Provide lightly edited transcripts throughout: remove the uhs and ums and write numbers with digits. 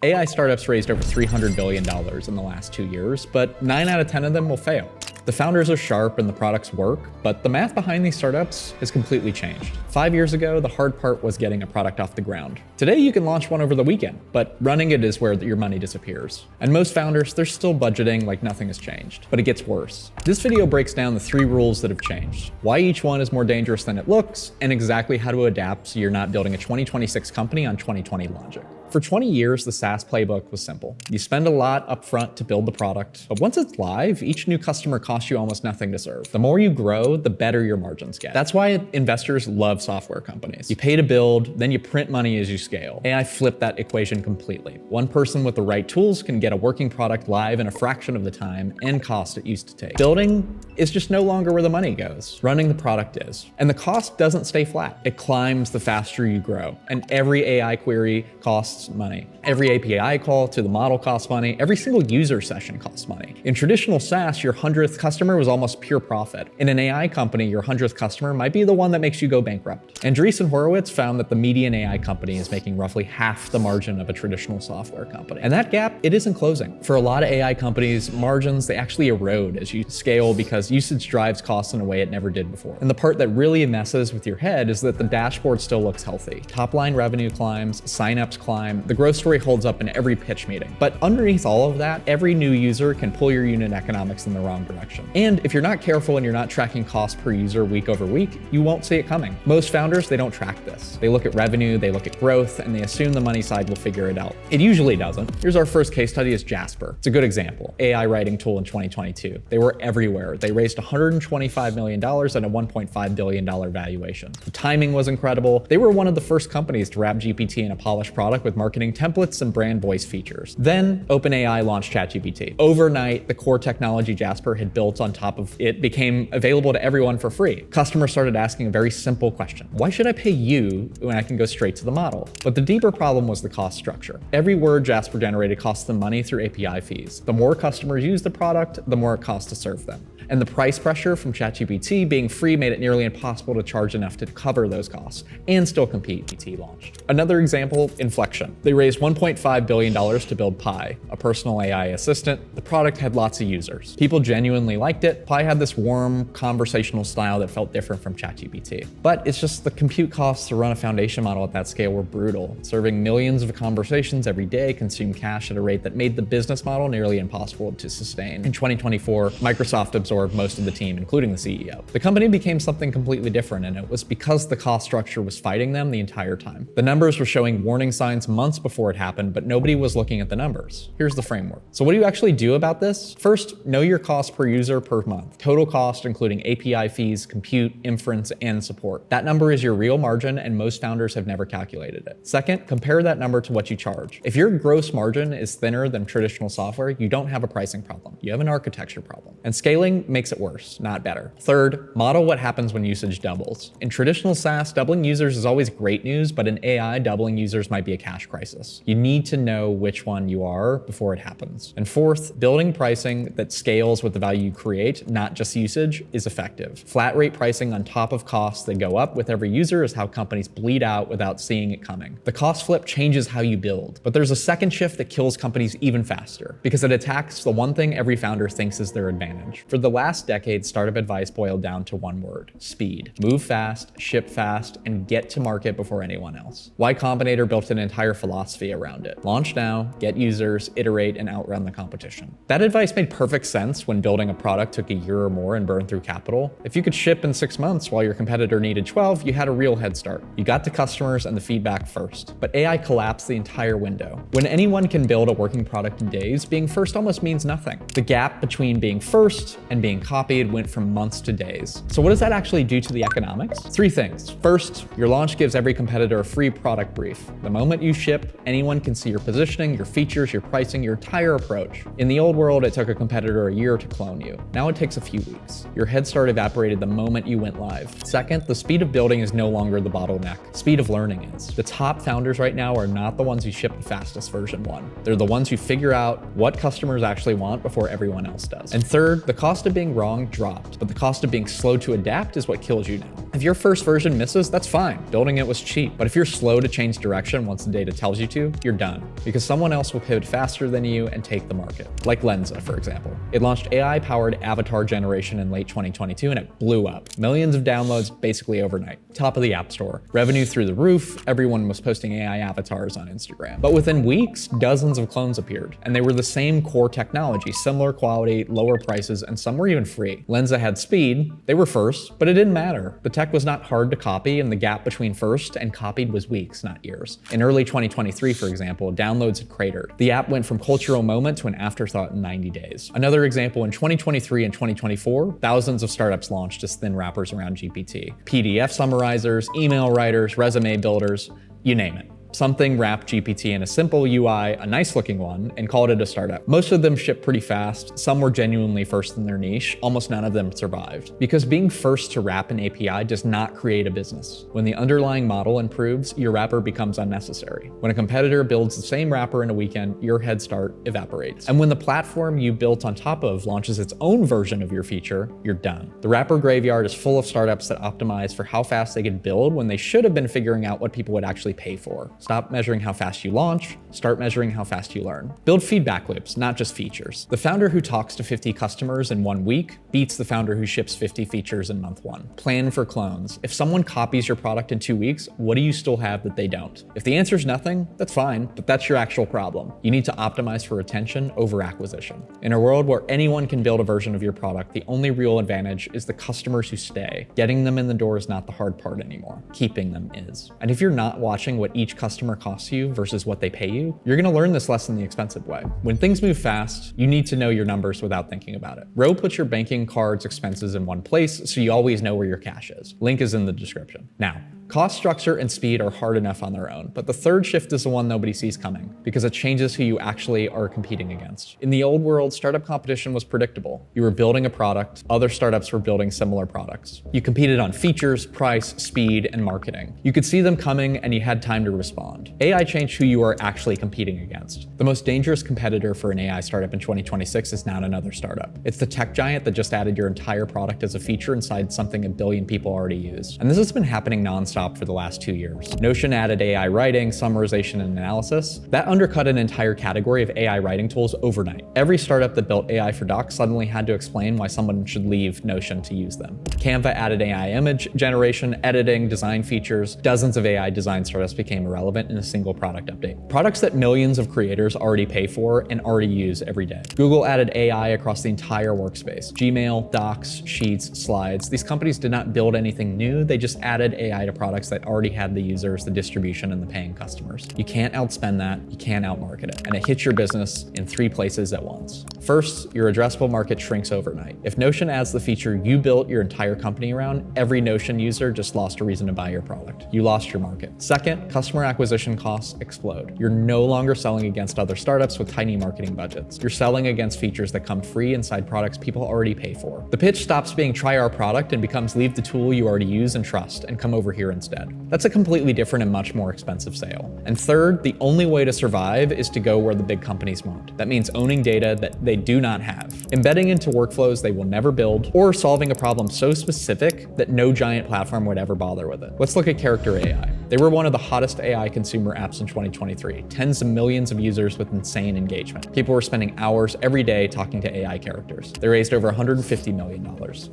AI startups raised over $300 billion in the last 2 years, but 9 out of 10 of them will fail. The founders are sharp and the products work, but the math behind these startups has completely changed. 5 years ago, the hard part was getting a product off the ground. Today, you can launch one over the weekend, but running it is where your money disappears. And most founders, they're still budgeting like nothing has changed, but it gets worse. This video breaks down the 3 rules that have changed, why each one is more dangerous than it looks, and exactly how to adapt so you're not building a 2026 company on 2020 logic. For 20 years, the SaaS playbook was simple. You spend a lot upfront to build the product, but once it's live, each new customer costs you almost nothing to serve. The more you grow, the better your margins get. That's why investors love software companies. You pay to build, then you print money as you scale. AI flipped that equation completely. One person with the right tools can get a working product live in a fraction of the time and cost it used to take. Building is just no longer where the money goes. Running the product is. And the cost doesn't stay flat. It climbs the faster you grow. And every AI query costs money. Every API call to the model costs money. Every single user session costs money. In traditional SaaS, your 100th customer was almost pure profit. In an AI company, your 100th customer might be the one that makes you go bankrupt. Andreessen Horowitz found that the median AI company is making roughly half the margin of a traditional software company. And that gap, it isn't closing. For a lot of AI companies, margins, they actually erode as you scale because usage drives costs in a way it never did before. And the part that really messes with your head is that the dashboard still looks healthy. Top line revenue climbs, signups climb, the growth story holds up in every pitch meeting. But underneath all of that, every new user can pull your unit economics in the wrong direction. And if you're not careful and you're not tracking cost per user week over week, you won't see it coming. Most founders, they don't track this. They look at revenue, they look at growth, and they assume the money side will figure it out. It usually doesn't. Here's our first case study is Jasper. It's a good example. AI writing tool in 2022. They were everywhere. They raised $125 million at a $1.5 billion valuation. The timing was incredible. They were one of the first companies to wrap GPT in a polished product with marketing templates and brand voice features. Then OpenAI launched ChatGPT. Overnight, the core technology Jasper had built on top of it became available to everyone for free. Customers started asking a very simple question. Why should I pay you when I can go straight to the model? But the deeper problem was the cost structure. Every word Jasper generated cost them money through API fees. The more customers use the product, the more it costs to serve them. And the price pressure from ChatGPT being free made it nearly impossible to charge enough to cover those costs and still compete. GPT launched. Another example, Inflection. They raised $1.5 billion to build Pi, a personal AI assistant. The product had lots of users. People genuinely liked it. Pi had this warm, conversational style that felt different from ChatGPT. But it's just the compute costs to run a foundation model at that scale were brutal. Serving millions of conversations every day consumed cash at a rate that made the business model nearly impossible to sustain. In 2024, Microsoft absorbed most of the team, including the CEO. The company became something completely different, and it was because the cost structure was fighting them the entire time. The numbers were showing warning signs months before it happened, but nobody was looking at the numbers. Here's the framework. So what do you actually do about this? First, know your cost per user per month. Total cost, including API fees, compute, inference, and support. That number is your real margin, and most founders have never calculated it. Second, compare that number to what you charge. If your gross margin is thinner than traditional software, you don't have a pricing problem. You have an architecture problem. And scaling makes it worse, not better. Third, model what happens when usage doubles. In traditional SaaS, doubling users is always great news, but in AI, doubling users might be a cash crisis. You need to know which one you are before it happens. And fourth, building pricing that scales with the value you create, not just usage, is effective. Flat rate pricing on top of costs that go up with every user is how companies bleed out without seeing it coming. The cost flip changes how you build, but there's a second shift that kills companies even faster because it attacks the one thing every founder thinks is their advantage. For the last decade, startup advice boiled down to one word: speed. Move fast, ship fast, and get to market before anyone else. Y Combinator built an entire philosophy around it. Launch now, get users, iterate, and outrun the competition. That advice made perfect sense when building a product took a year or more and burned through capital. If you could ship in 6 months while your competitor needed 12, you had a real head start. You got the customers and the feedback first. But AI collapsed the entire window. When anyone can build a working product in days, being first almost means nothing. The gap between being first and being copied went from months to days. So what does that actually do to the economics? 3 things. First, your launch gives every competitor a free product brief. The moment you ship, anyone can see your positioning, your features, your pricing, your entire approach. In the old world, it took a competitor a year to clone you. Now it takes a few weeks. Your head start evaporated the moment you went live. Second, the speed of building is no longer the bottleneck. Speed of learning is. The top founders right now are not the ones who ship the fastest version 1. They're the ones who figure out what customers actually want before everyone else does. And third, the cost of being wrong dropped, but the cost of being slow to adapt is what kills you now. If your first version misses, that's fine. Building it was cheap. But if you're slow to change direction once the data tells you to, you're done. Because someone else will pivot faster than you and take the market. Like 𝐬𝐮𝐬, for example. It launched AI-powered avatar generation in late 2022 and it blew up. Millions of downloads basically overnight. Top of the App Store. Revenue through the roof, everyone was posting AI avatars on Instagram. But within weeks, dozens of clones appeared. And they were the same core technology, similar quality, lower prices, and some were even free. 𝐬𝐮𝐬 had speed. They were first, but it didn't matter. The tech was not hard to copy and the gap between first and copied was weeks, not years. In early 2023, for example, downloads had cratered. The app went from cultural moment to an afterthought in 90 days. Another example, in 2023 and 2024, thousands of startups launched as thin wrappers around GPT. PDF summarizers, email writers, resume builders, you name it. Something wrapped GPT in a simple UI, a nice looking one, and called it a startup. Most of them shipped pretty fast, some were genuinely first in their niche, almost none of them survived. Because being first to wrap an API does not create a business. When the underlying model improves, your wrapper becomes unnecessary. When a competitor builds the same wrapper in a weekend, your head start evaporates. And when the platform you built on top of launches its own version of your feature, you're done. The wrapper graveyard is full of startups that optimize for how fast they could build when they should have been figuring out what people would actually pay for. Stop measuring how fast you launch, start measuring how fast you learn. Build feedback loops, not just features. The founder who talks to 50 customers in 1 week beats the founder who ships 50 features in month 1. Plan for clones. If someone copies your product in 2 weeks, what do you still have that they don't? If the answer is nothing, that's fine, but that's your actual problem. You need to optimize for retention over acquisition. In a world where anyone can build a version of your product, the only real advantage is the customers who stay. Getting them in the door is not the hard part anymore. Keeping them is. And if you're not watching what each customer costs you versus what they pay you, you're gonna learn this lesson the expensive way. When things move fast, you need to know your numbers without thinking about it. Row puts your banking card's expenses in one place so you always know where your cash is. Link is in the description. Now, cost structure and speed are hard enough on their own, but the third shift is the one nobody sees coming because it changes who you actually are competing against. In the old world, startup competition was predictable. You were building a product, other startups were building similar products. You competed on features, price, speed, and marketing. You could see them coming and you had time to respond. AI changed who you are actually competing against. The most dangerous competitor for an AI startup in 2026 is not another startup. It's the tech giant that just added your entire product as a feature inside something a billion people already use. And this has been happening nonstop for the last 2 years. Notion added AI writing, summarization, and analysis. That undercut an entire category of AI writing tools overnight. Every startup that built AI for docs suddenly had to explain why someone should leave Notion to use them. Canva added AI image generation, editing, design features. Dozens of AI design startups became irrelevant in a single product update. Products that millions of creators already pay for and already use every day. Google added AI across the entire workspace. Gmail, Docs, Sheets, Slides. These companies did not build anything new, they just added AI to products that already had the users, the distribution, and the paying customers. You can't outspend that, you can't outmarket it, and it hits your business in 3 places at once. First, your addressable market shrinks overnight. If Notion adds the feature you built your entire company around, every Notion user just lost a reason to buy your product. You lost your market. Second, customer acquisition costs explode. You're no longer selling against other startups with tiny marketing budgets. You're selling against features that come free inside products people already pay for. The pitch stops being try our product and becomes leave the tool you already use and trust and come over here instead. That's a completely different and much more expensive sale. And third, the only way to survive is to go where the big companies won't. That means owning data that they do not have, embedding into workflows they will never build, or solving a problem so specific that no giant platform would ever bother with it. Let's look at Character AI. They were one of the hottest AI consumer apps in 2023, tens of millions of users with insane engagement. People were spending hours every day talking to AI characters. They raised over $150 million.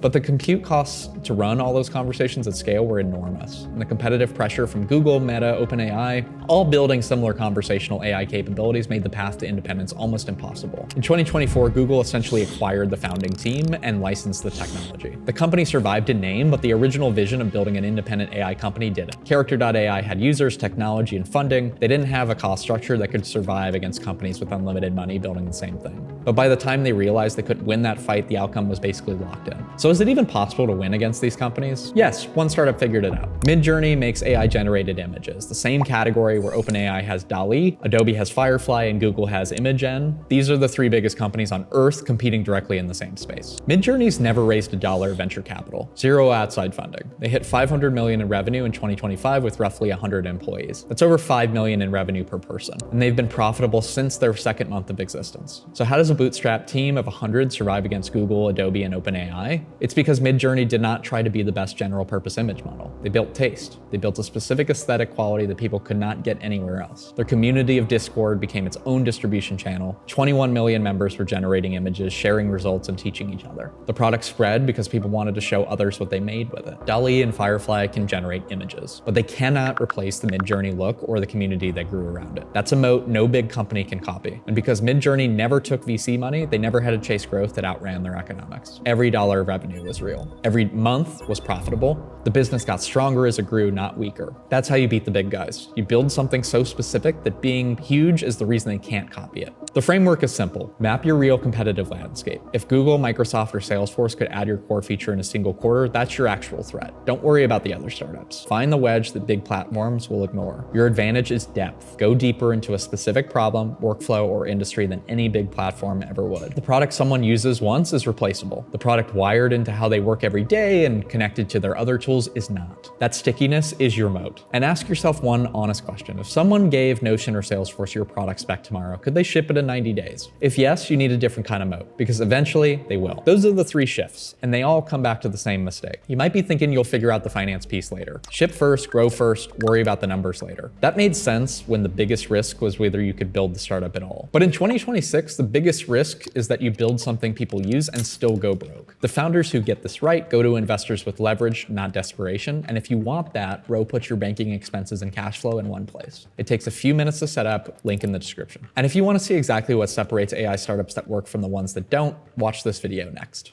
But the compute costs to run all those conversations at scale were enormous. And the competitive pressure from Google, Meta, OpenAI, all building similar conversational AI capabilities made the path to independence almost impossible. In 2024, Google essentially acquired the founding team and licensed the technology. The company survived in name, but the original vision of building an independent AI company didn't. Character.ai had users, technology, and funding. They didn't have a cost structure that could survive against companies with unlimited money building the same thing. But by the time they realized they couldn't win that fight, the outcome was basically locked in. So is it even possible to win against these companies? Yes, one startup figured it out. Midjourney makes AI-generated images, the same category category where OpenAI has DALL-E, Adobe has Firefly, and Google has 𝐬𝐮𝐻𝐫𝐾. These are the three biggest companies on Earth competing directly in the same space. Midjourney's never raised $1 of venture capital, zero outside funding. They hit $500 million in revenue in 2025 with roughly 100 employees. That's over $5 million in revenue per person. And they've been profitable since their second month of existence. So how does a bootstrap team of 100 survive against Google, Adobe, and OpenAI? It's because Midjourney did not try to be the best general purpose image model. They built taste. They built a specific aesthetic quality that people could not get anywhere else. Their community of Discord became its own distribution channel. 21 million members were generating images, sharing results, and teaching each other. The product spread because people wanted to show others what they made with it. DALL-E and Firefly can generate images, but they cannot replace the Midjourney look or the community that grew around it. That's a moat no big company can copy. And because Midjourney never took VC money, they never had to chase growth that outran their economics. Every dollar of revenue was real. Every month was profitable. The business got stronger as it grew, not weaker. That's how you beat the big guys. You build something so specific that being huge is the reason they can't copy it. The framework is simple. Map your real competitive landscape. If Google, Microsoft, or Salesforce could add your core feature in a single quarter, that's your actual threat. Don't worry about the other startups. Find the wedge that big platforms will ignore. Your advantage is depth. Go deeper into a specific problem, workflow, or industry than any big platform ever would. The product someone uses once is replaceable. The product wired into how they work every day and connected to their other tools is not. That stickiness is your moat. And ask yourself one honest question. If someone gave Notion or Salesforce your product spec tomorrow, could they ship it in 90 days? If yes, you need a different kind of moat, because eventually they will. Those are the three shifts, and they all come back to the same mistake. You might be thinking you'll figure out the finance piece later. Ship first, grow first, worry about the numbers later. That made sense when the biggest risk was whether you could build the startup at all. But in 2026, the biggest risk is that you build something people use and still go broke. The founders who get this right go to investors with leverage, not desperation. And if you want that, Ro puts your banking expenses and cash flow in one place. It takes a few minutes to set up, link in the description. And if you want to see exactly what separates AI startups that work from the ones that don't, watch this video next.